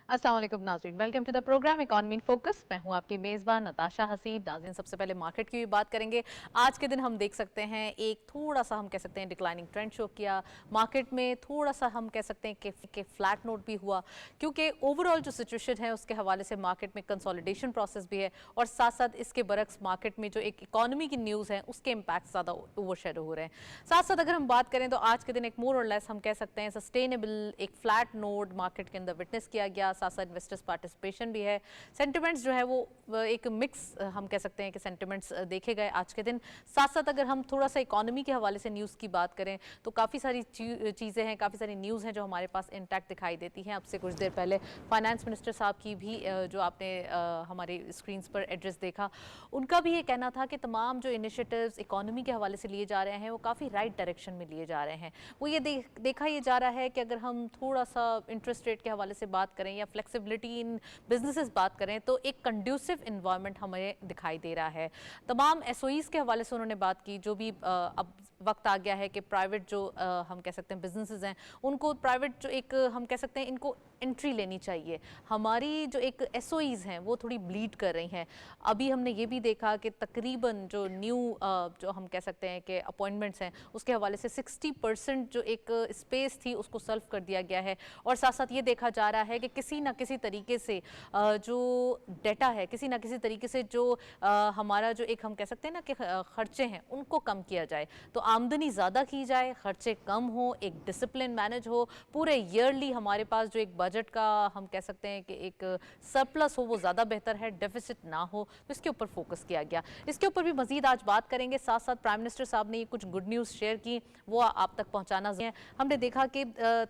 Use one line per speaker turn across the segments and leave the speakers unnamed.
अस्सलाम वालेकुम नाज़रीन, welcome to the programme economy in focus. मैं हूं आपकी मेज़बान नताशा हसीब। नाज़रीन, सबसे पहले मार्केट की भी बात करेंगे। आज के दिन हम देख सकते हैं एक थोड़ा सा हम कह सकते हैं डिक्लाइनिंग ट्रेंड शो किया मार्केट में, थोड़ा सा हम कह सकते हैं कि फ्लैट नोट भी हुआ, क्योंकि ओवरऑल जो सिचुएशन है उसके हवाले से मार्केट में कंसोलिडेशन प्रोसेस भी है और साथ साथ इसके बरक्स मार्केट में जो एक इकॉनमी की न्यूज़ है उसके इम्पैक्ट ज़्यादा ओवरशैडो हो रहे हैं। साथ साथ अगर हम बात करें तो आज के दिन एक मोर और लेस हम कह सकते हैं सस्टेनेबल एक फ्लैट नोट मार्केट के अंदर विटनेस किया गया। साथ साथ इन्वेस्टर्स पार्टिसिपेशन भी है। सेंटिमेंट्स जो है वो एक मिक्स हम कह सकते हैं कि सेंटिमेंट्स देखे गए आज के दिन। साथ साथ अगर हम थोड़ा सा इकोनॉमी के हवाले से न्यूज़ की बात करें तो काफ़ी सारी चीज़ें हैं, काफ़ी सारी न्यूज़ हैं जो हमारे पास इंटैक्ट दिखाई देती हैं। अब से कुछ देर पहले फाइनेंस मिनिस्टर साहब की भी जो आपने हमारे स्क्रीन पर एड्रेस देखा, उनका भी ये कहना था कि तमाम जो इनिशिएटिव्स इकोनॉमी के हवाले से लिए जा रहे हैं वो काफ़ी राइट डायरेक्शन में लिए जा रहे हैं। वो ये देखा ये जा रहा है कि अगर हम थोड़ा सा इंटरेस्ट रेट के हवाले से बात करें या फ्लेक्सिबिलिटी इन बिजनेसेस बात करें तो एक कंड्यूसिव इन्वायरमेंट हमें दिखाई दे रहा है। तमाम एसओईज के हवाले से उन्होंने बात की। जो भी अब वक्त आ गया है कि प्राइवेट जो हम कह सकते हैं बिजनेसेस हैं उनको प्राइवेट जो एक हम कह सकते हैं इनको एंट्री लेनी चाहिए। हमारी जो एक एसओईज हैं वो थोड़ी ब्लीड कर रही हैं। अभी हमने ये भी देखा कि तकरीबन जो न्यू जो हम कह सकते हैं कि अपॉइंटमेंट्स हैं उसके हवाले से 60% जो एक स्पेस थी उसको सॉल्व कर दिया गया है। और साथ साथ ये देखा जा रहा है कि किसी ना किसी तरीके से जो डेटा है, किसी ना किसी तरीके से जो हमारा जो एक हम कह सकते हैं ना कि खर्चे हैं उनको कम किया जाए, तो आमदनी ज़्यादा की जाए, खर्चे कम हो, एक डिसिप्लिन मैनेज हो, पूरे ईयरली हमारे पास जो एक बजट का हम कह सकते हैं कि एक सरप्लस हो वो ज़्यादा बेहतर है, डेफिसिट ना हो। तो इसके ऊपर फोकस किया गया। इसके ऊपर भी मजीद आज बात करेंगे। साथ साथ प्राइम मिनिस्टर साहब ने कुछ गुड न्यूज़ शेयर की, वो आप तक पहुँचाना है। हमने देखा कि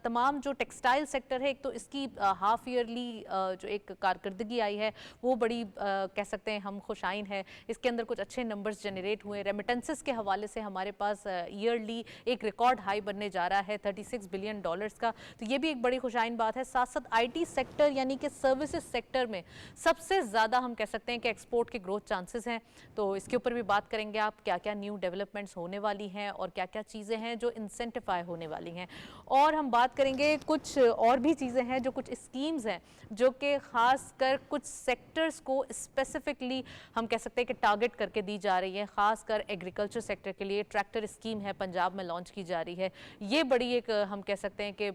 तमाम जो टेक्सटाइल सेक्टर है, एक तो इसकी हाफ ईयरली जो एक कारकर्दगी आई है वो बड़ी कह सकते हैं हम खुशाइन है। इसके अंदर कुछ अच्छे नंबर्स जनरेट हुए। रेमिटेंसेस के हवाले से हमारे पास ईयरली एक रिकॉर्ड हाई बनने जा रहा है $36 बिलियन का, तो ये भी एक बड़ी खुशाइन बात है। साथ साथ आईटी सेक्टर यानी कि सर्विसेज सेक्टर में सबसे ज़्यादा हम कह सकते हैं कि एक्सपोर्ट के ग्रोथ चांसेस हैं। तो इसके ऊपर भी बात करेंगे आप क्या क्या न्यू डेवलपमेंट्स होने वाली हैं और क्या क्या चीज़ें हैं जो इंसेंटिफाई होने वाली हैं। और हम बात करेंगे कुछ और भी चीज़ें हैं, जो कुछ स्कीम्स हैं जो कि ख़ास कर कुछ सेक्टर्स को स्पेसिफिकली हम कह सकते हैं कि टारगेट करके दी जा रही है। ख़ासकर एग्रीकल्चर सेक्टर के लिए ट्रैक्टर स्कीम है, पंजाब में लॉन्च की जा रही है। ये बड़ी एक हम कह सकते हैं कि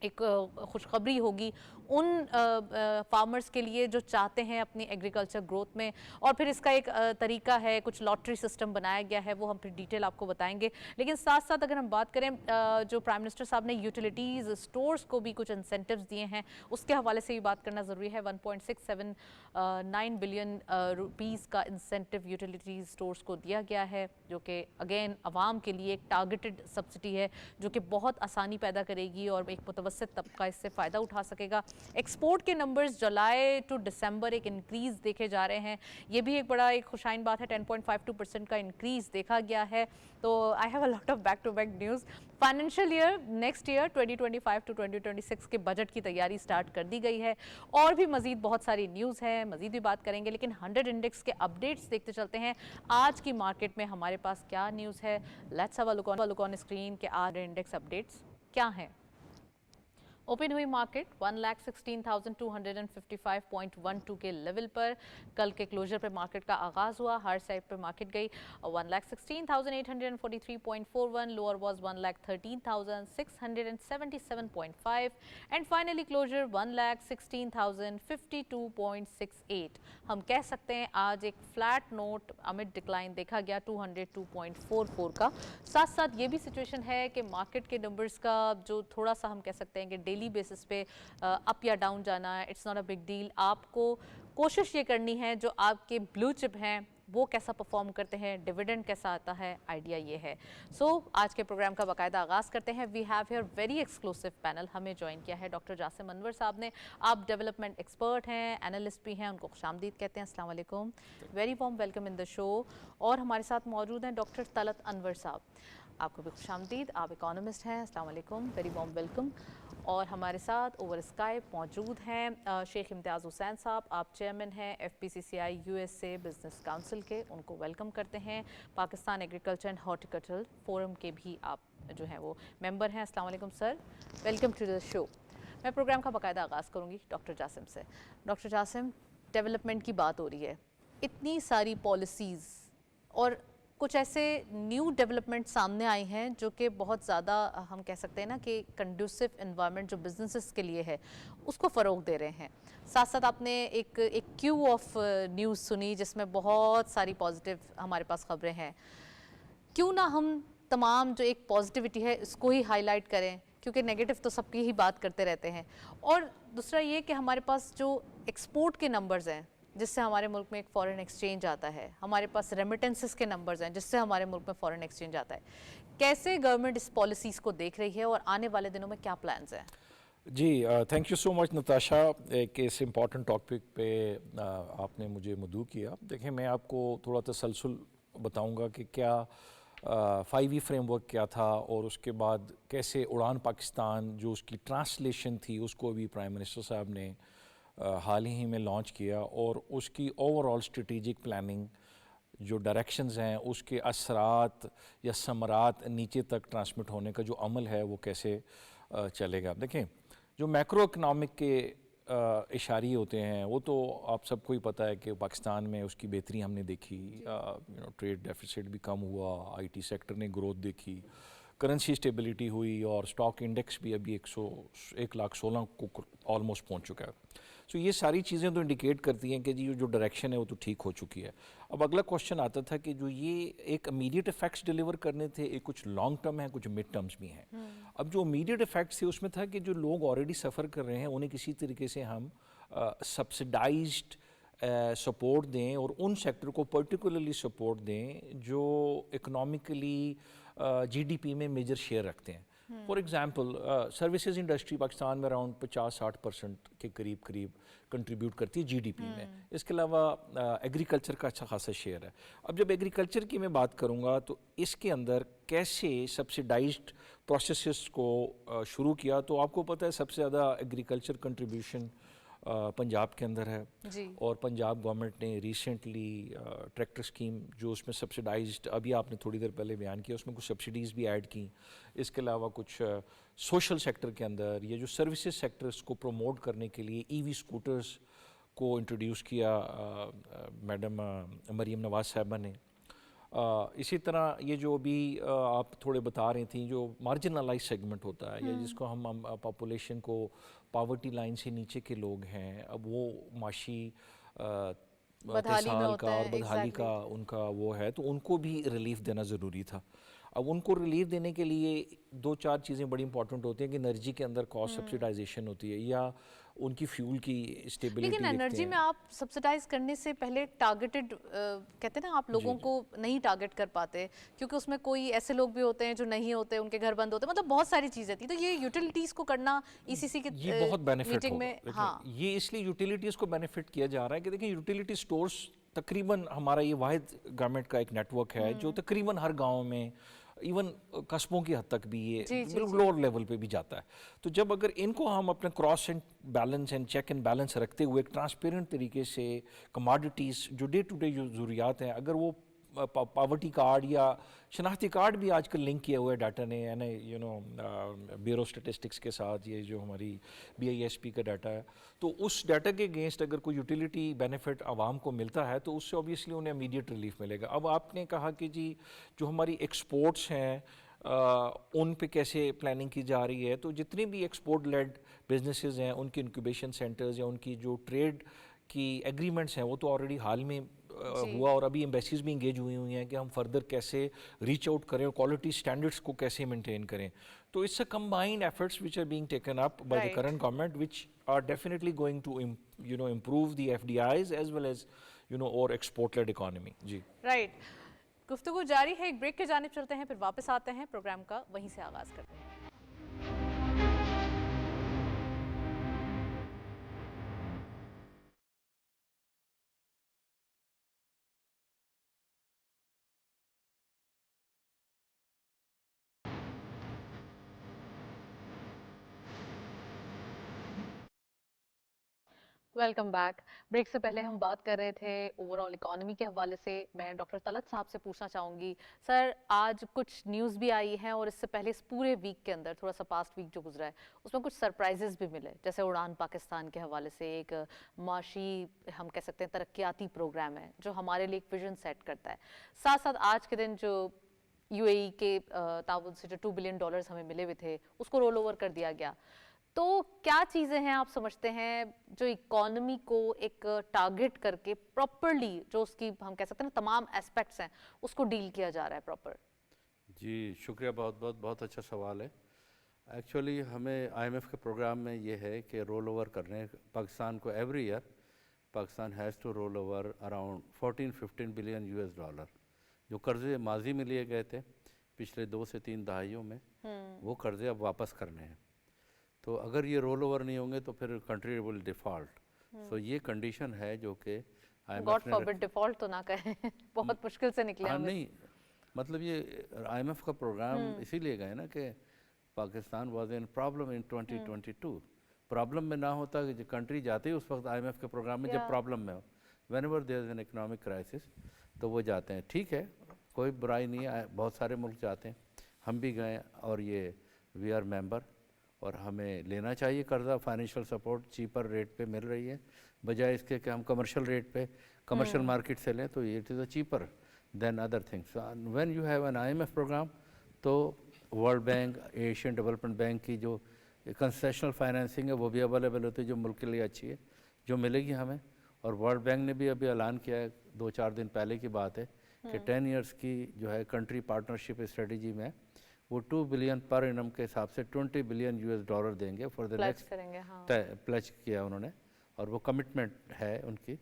एक खुशखबरी होगी उन फार्मर्स के लिए जो चाहते हैं अपनी एग्रीकल्चर ग्रोथ में। और फिर इसका एक तरीका है, कुछ लॉटरी सिस्टम बनाया गया है, वो हम फिर डिटेल आपको बताएंगे। लेकिन साथ साथ अगर हम बात करें जो प्राइम मिनिस्टर साहब ने यूटिलिटीज़ स्टोर्स को भी कुछ इंसेंटिव्स दिए हैं, उसके हवाले से भी बात करना ज़रूरी है। 1.679 बिलियन रुपीज़ का इंसेंटिव यूटिलिटीज़ स्टोर्स को दिया गया है, जो कि अगेन आवाम के लिए एक टारगेटेड सब्सिडी है जो कि बहुत आसानी पैदा करेगी और एक मुतवसत तबका इससे फ़ायदा उठा सकेगा। एक्सपोर्ट के नंबर्स जुलाई टू दिसंबर एक इंक्रीज़ देखे जा रहे हैं, ये भी एक बड़ा एक खुशाइन बात है। 10.52% का इंक्रीज़ देखा गया है। तो I have a lot of back to back news. Financial year next year 2025 to 2026 के बजट की तैयारी स्टार्ट कर दी गई है और भी मजीद बहुत सारी न्यूज़ है, मजीद भी बात करेंगे। लेकिन 100 इंडेक्स के अपडेट्स देखते चलते हैं आज की मार्केट में हमारे पास क्या न्यूज़ है। Let's have a look on screen के आज इंडेक्स अपडेट्स क्या हैं। ओपन हुई मार्केट 1,16,255.12 के लेवल पर। कल के क्लोजर पर मार्केट का आगाज हुआ, हर साइड पर मार्केट गई 1,16,843.41, lower was 1,13,677.5 and finally closer 1,16,052.68। हम कह सकते हैं आज एक फ्लैट नोट अमिड डिक्लाइन देखा गया 202.44 का। साथ साथ ये भी सिचुएशन है कि मार्केट के नंबर्स का जो थोड़ा सा हम कह सकते हैं कि डेली बेसिस पे अप या डाउन जाना, it's not a big deal. आपको कोशिश ये करनी है जो आपके ब्लू चिप हैं वो कैसा परफॉर्म करते हैं, डिविडेंड कैसा आता है, आइडिया ये है। सो आज के प्रोग्राम का बाकायदा आगाज़ करते हैं। We have here very exclusive panel. हमें ज्वाइन किया है डॉक्टर जासिम अनवर साहब ने। आप डेवलपमेंट एक्सपर्ट हैं, एनालिस्ट भी हैं, उनको खुशामदीद कहते हैं। अस्सलाम वालेकुम, very warm welcome in the show. और हमारे साथ मौजूद हैं डॉक्टर तलत अनवर साहब, आपको भी खुशामदीद। आप इकोनॉमिस्ट हैं, अस्सलाम वालेकुम, वेरी वार्म वेलकम। और हमारे साथ ओवर स्काइप मौजूद हैं शेख इम्तियाज़ हुसैन साहब, आप चेयरमैन हैं FPCCI USA बिजनेस काउंसिल के, उनको वेलकम करते हैं। Pakistan agriculture and horticulture forum के भी आप जो हैं वो मेंबर हैं। अस्सलाम वालेकुम sir, welcome to the show. मैं प्रोग्राम का बाकायदा आगाज़ करूँगी डॉक्टर जासिम से। डॉक्टर जासिम, डेवलपमेंट की बात हो रही है, इतनी सारी पॉलिसीज़ और कुछ ऐसे न्यू डेवलपमेंट सामने आई हैं जो कि बहुत ज़्यादा हम कह सकते हैं ना कि कंड्यूसिव इन्वायरमेंट जो बिजनेसेस के लिए है उसको फ़रोग दे रहे हैं। साथ साथ आपने एक क्यू ऑफ न्यूज़ सुनी जिसमें बहुत सारी पॉजिटिव हमारे पास खबरें हैं। क्यों ना हम तमाम जो एक पॉजिटिविटी है इसको ही हाईलाइट करें, क्योंकि नेगेटिव तो सबकी ही बात करते रहते हैं। और दूसरा ये कि हमारे पास जो एक्सपोर्ट के नंबर्स हैं जिससे हमारे मुल्क में एक फॉरेन एक्सचेंज आता है, हमारे पास रेमिटेंसेस के नंबर्स हैं जिससे हमारे मुल्क में फॉरेन एक्सचेंज आता है, कैसे गवर्नमेंट इस पॉलिसीज़ को देख रही है और आने वाले दिनों में क्या प्लान्स हैं?
जी, thank you so much Natasha. एक इस इम्पॉर्टेंट टॉपिक पे आपने मुझे मदऊ किया। देखिए, मैं आपको थोड़ा तसलसल बताऊंगा कि क्या 5E फ्रेमवर्क क्या था और उसके बाद कैसे उड़ान पाकिस्तान जो उसकी ट्रांसलेशन थी उसको भी प्राइम मिनिस्टर साहब ने हाल ही में लॉन्च किया, और उसकी ओवरऑल स्ट्रेटेजिक प्लानिंग जो डायरेक्शंस हैं उसके असरात या समरात नीचे तक ट्रांसमिट होने का जो अमल है वो कैसे चलेगा। देखें, जो मैक्रो इकनॉमिक के इशारे होते हैं वो तो आप सबको ही पता है कि पाकिस्तान में उसकी बेहतरी हमने देखी। ट्रेड डेफिसिट भी कम हुआ, आईटी सेक्टर ने ग्रोथ देखी, करेंसी स्टेबिलिटी हुई और स्टॉक इंडेक्स भी अभी 116 को ऑलमोस्ट पहुंच चुका है। सो ये सारी चीज़ें तो इंडिकेट करती हैं कि जी जो डायरेक्शन है वो तो ठीक हो चुकी है। अब अगला क्वेश्चन आता था कि जो ये एक इमीडिएट इफेक्ट्स डिलीवर करने थे, एक कुछ लॉन्ग टर्म है, कुछ मिड टर्म्स भी हैं। अब जो इमीडिएट इफेक्ट्स थे उसमें था कि जो लोग ऑलरेडी सफ़र कर रहे हैं उन्हें किसी तरीके से हम सब्सिडाइज्ड सपोर्ट दें और उन सेक्टर को पर्टिकुलरली सपोर्ट दें जो इकोनॉमिकली जीडीपी में मेजर शेयर रखते हैं। For example, services industry Pakistan में अराउंड 50-60% के करीब कंट्रीब्यूट करती है जीडीपी में। इसके अलावा एग्रीकल्चर का अच्छा खासा शेयर है। अब जब एग्रीकल्चर की मैं बात करूंगा तो इसके अंदर कैसे सब्सिडाइज्ड प्रोसेसेस को शुरू किया, तो आपको पता है सबसे ज़्यादा एग्रीकल्चर कंट्रीब्यूशन पंजाब के अंदर है।
जी।
और पंजाब गवर्नमेंट ने रिसेंटली ट्रैक्टर स्कीम जो उसमें सब्सिडाइज्ड, अभी आपने थोड़ी देर पहले बयान किया, उसमें कुछ सब्सिडीज़ भी ऐड की। इसके अलावा कुछ सोशल सेक्टर के अंदर ये जो सर्विसेज सेक्टर्स को प्रमोट करने के लिए ईवी स्कूटर्स को इंट्रोड्यूस किया मैडम मरीम नवाज साहबा ने। इसी तरह ये जो अभी आप थोड़े बता रही थी, जो मार्जिनलाइज सेगमेंट होता है या जिसको हम पॉपुलेशन को पावर्टी लाइन से नीचे के लोग हैं, अब वो माशी
बदहाली में
साल
होते
का और
हैं।
बदहाली का उनका वो है, तो उनको भी रिलीफ देना ज़रूरी था। अब उनको रिलीफ देने के लिए दो चार चीज़ें बड़ी इंपॉर्टेंट होती हैं कि एनर्जी के अंदर कॉस्ट सब्सिडाइजेशन होती है या उनकी फ्यूल की स्टेबिलिटी
लेकिन
देखते
एनर्जी
हैं।
में आप सब्सिडाइज करने से पहले टारगेटेड कहते हैं ना, आप
जी
लोगों
जी
को नहीं टारगेट कर पाते क्योंकि उसमें कोई ऐसे लोग भी होते हैं जो नहीं होते, उनके घर बंद होते हैं, मतलब बहुत सारी चीज़ें थी। तो ये यूटिलिटीज़ को करना ईसीसी की
ये बहुत बेनिफिट
मीटिंग
होगा।
में, हाँ।
देखिए, ये इसलिए यूटिलिटीज़ को बेनिफिट किया जा रहा है कि देखिए यूटिलिटी स्टोर्स तकरीबन हमारा ये वाहिद गवर्नमेंट का एक नेटवर्क है जो तकरीबन हर गांव में, इवन कस्बों की हद तक भी ये
जी जी
बिल्कुल
जी।
लोअर लेवल पे भी जाता है। तो जब अगर इनको हम अपने cross and balance and check and balance रखते हुए एक ट्रांसपेरेंट तरीके से कमोडिटीज़ जो डे टू डे जो ज़रूरियात हैं, अगर वो पावर्टी कार्ड या शनाख्ती कार्ड भी आजकल लिंक किया हुआ है डाटा ने, यानी ब्यूरो स्टेटिस्टिक्स के साथ, ये जो हमारी BISP का डाटा है, तो उस डाटा के अगेंस्ट अगर कोई यूटिलिटी बेनिफिट आवाम को मिलता है तो उससे ऑब्वियसली उन्हें इमीडिएट रिलीफ मिलेगा। अब आपने कहा कि जी जो हमारी एक्सपोर्ट्स हैं उन पे कैसे प्लानिंग की जा रही है, तो जितने भी एक्सपोर्ट लेड बिजनेसेस हैं उनके इंक्यूबेशन सेंटर्स या उनकी जो ट्रेड की एग्रीमेंट्स हैं वो तो ऑलरेडी हाल में
जी।
हुआ, और अभी एम्बेसीज भी इंगेज हुई हैं कि हम फर्दर कैसे रीच आउट करें और क्वालिटी स्टैंडर्ड्स को कैसे मेंटेन करें। तो it's a combined efforts which are being taken up by the
right.
Current government which are definitely going to improve the FDIs as well as और export led economy. जी
right. गुफ्तगू जारी है, एक ब्रेक के जानिब चलते हैं, फिर वापस आते हैं, प्रोग्राम का वहीं से आगाज़ करते हैं। Welcome back. ब्रेक से पहले हम बात कर रहे थे ओवरऑल इकोनॉमी के हवाले से। मैं डॉक्टर तलत साहब से पूछना चाहूंगी, सर आज कुछ न्यूज़ भी आई हैं और इससे पहले इस पूरे वीक के अंदर, थोड़ा सा पास्ट वीक जो गुजरा है, उसमें कुछ सरप्राइजेस भी मिले, जैसे उड़ान पाकिस्तान के हवाले से एक माशी, हम कह सकते हैं तरक्याती प्रोग्राम है जो हमारे लिए एक विजन सेट करता है। साथ साथ आज के दिन जो यूएई के ताउन से जो $2 बिलियन हमें मिले हुए थे उसको रोल ओवर कर दिया गया। तो क्या चीजें हैं आप समझते हैं जो इकोनॉमी को एक टारगेट करके प्रॉपरली, जो उसकी हम कह सकते हैं ना तमाम एस्पेक्ट्स हैं, उसको डील किया जा रहा है प्रॉपर?
जी शुक्रिया, बहुत बहुत बहुत अच्छा सवाल है। एक्चुअली हमें आईएमएफ के प्रोग्राम में ये है कि रोल ओवर करने पाकिस्तान को every year Pakistan has to roll over around 14-15 billion US dollar जो कर्जे माजी में लिए गए थे पिछले 2 से 3 दहाइयों में, वो कर्जे अब वापस करने हैं। तो अगर ये रोल ओवर नहीं होंगे तो फिर कंट्री विल डिफ़ॉल्ट। सो ये कंडीशन है जो कि
गॉड
आईएमएफ ने
फॉरबिड डिफॉल्ट तो ना कहें बहुत मुश्किल से निकले
हाँ
हम
नहीं, मतलब ये आईएमएफ का प्रोग्राम इसीलिए गए ना कि Pakistan was in problem in 2022। Problem में ना होता कि कंट्री जाते ही उस वक्त आईएमएफ के प्रोग्राम में जब प्रॉब्लम में हो, whenever there is an economic crisis तो वो जाते हैं। ठीक है, कोई बुराई नहीं है, बहुत सारे मुल्क जाते हैं, हम भी गए और ये वी आर मेंबर और हमें लेना चाहिए कर्जा। फाइनेंशियल सपोर्ट चीपर रेट पे मिल रही है, बजाय इसके कि हम कमर्शियल रेट पे कमर्शियल मार्केट से लें, तो it is a cheaper than other things. When you have an IMF program तो world bank, Asian development bank की जो कंसेशनल फाइनेंसिंग है वो भी अवेलेबल होती है जो मुल्क के लिए अच्छी है, जो मिलेगी हमें। और वर्ल्ड बैंक ने भी अभी ऐलान किया है, 2-4 दिन पहले की बात है, कि 10 ईयर्स की जो है कंट्री पार्टनरशिप स्ट्रेटजी में वो 2 बिलियन पर इनम के हिसाब से 20 बिलियन यूएस डॉलर देंगे फॉर द
प्लेज
नेक्स्ट।
करेंगे। हाँ,
प्लेज किया उन्होंने और वो कमिटमेंट है उनकी।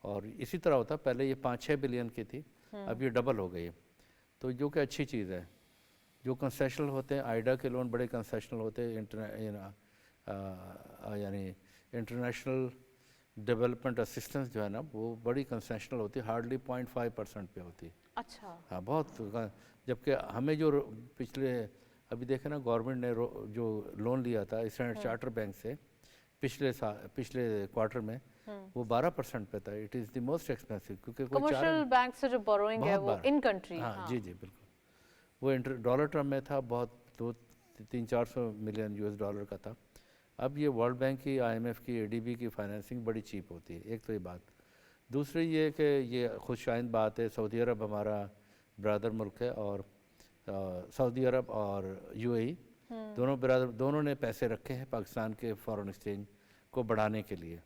और इसी तरह होता, पहले ये 5-6 बिलियन की थी, अब ये डबल हो गई है, तो जो कि अच्छी चीज़ है। जो कंसेशनल होते हैं, आइडा के लोन बड़े कंसेशनल होते हैं, यानी इंटरनेशनल डेवलपमेंट असिस्टेंस जो है ना वो बड़ी कंसेशनल होती है, हार्डली 0.5% पे होती है।
अच्छा।
हाँ बहुत, जबकि हमें जो पिछले अभी देखे ना गवर्नमेंट ने जो लोन लिया था स्टैंडर्ड चार्टर बैंक से पिछले क्वार्टर में, वो 12% पे था। It is the most expensive, क्योंकि कोई
कमर्शियल बैंक से जो बोरोइंग है
बहुत
वो
बार
इन कंट्री।
हाँ,
हाँ,
जी जी बिल्कुल, वो डॉलर टर्म में था, बहुत 200-300-400 मिलियन यूएस डॉलर का था। अब ये वर्ल्ड बैंक की, आईएमएफ की, एडीबी की फाइनेंसिंग बड़ी चीप होती है, एक तो ये बात। दूसरी ये कि ये खुशआइंद बात है, सऊदी अरब हमारा ब्रदर मुल्क है और सऊदी अरब और यूएई दोनों ने पैसे रखे हैं पाकिस्तान के फॉरेन एक्सचेंज को बढ़ाने के लिए,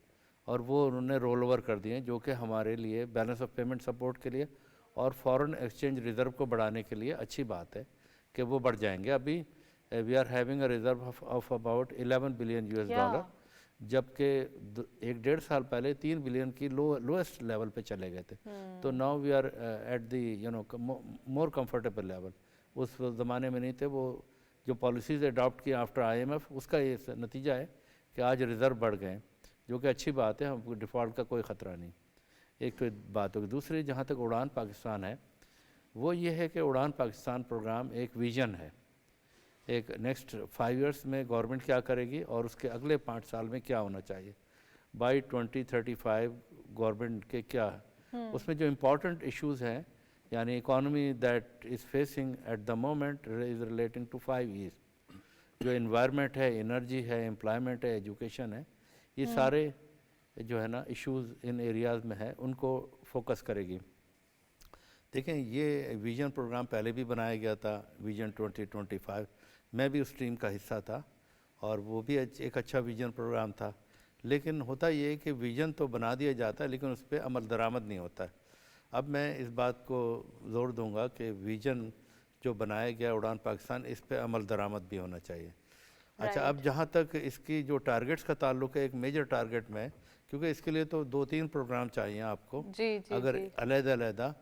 और वो उन्होंने रोल ओवर कर दिए, जो कि हमारे लिए बैलेंस ऑफ पेमेंट सपोर्ट के लिए और फॉरेन एक्सचेंज रिज़र्व को बढ़ाने के लिए अच्छी बात है कि वो बढ़ जाएंगे। अभी we are having a reserve of about 11 billion US dollar, जबकि 1-1.5 साल पहले 3 बिलियन की लोएस्ट लेवल पे चले गए थे। तो now we are at the more comfortable level. उस ज़माने में नहीं थे। वो जो पॉलिसीज़ अडॉप्ट की आफ्टर आईएमएफ, उसका ये नतीजा है कि आज रिज़र्व बढ़ गए, जो कि अच्छी बात है, हमको डिफ़ॉल्ट का कोई ख़तरा नहीं। एक तो बात होगी। दूसरी, जहाँ तक उड़ान पाकिस्तान है, वो ये है कि उड़ान पाकिस्तान प्रोग्राम एक विज़न है, एक नेक्स्ट 5 इयर्स में गवर्नमेंट क्या करेगी और उसके अगले 5 साल में क्या होना चाहिए, बाई 2035 गवर्नमेंट के क्या है। उसमें जो इम्पोर्टेंट इश्यूज़ हैं, यानी economy that is facing at the moment is relating to 5 Es, जो इन्वायरमेंट है, एनर्जी है, एम्प्लॉयमेंट है, एजुकेशन है, ये सारे जो है ना इश्यूज़ इन एरियाज़ में है, उनको फोकस करेगी। देखें, ये विजन प्रोग्राम पहले भी बनाया गया था, विजन 2025, मैं भी उस टीम का हिस्सा था और वो भी एक अच्छा विजन प्रोग्राम था। लेकिन होता ये है कि विजन तो बना दिया जाता है, लेकिन उस पर अमल दरामद नहीं होता है। अब मैं इस बात को ज़ोर दूंगा कि विजन जो बनाया गया उड़ान पाकिस्तान, इस पर अमल दरामद भी होना चाहिए। अच्छा, अब जहाँ तक इसकी जो टारगेट्स का ताल्लुक है, एक मेजर टारगेट में, क्योंकि इसके लिए तो 2-3 प्रोग्राम चाहिए आपको,
जी जी
अगर
जी।
अलग-अलग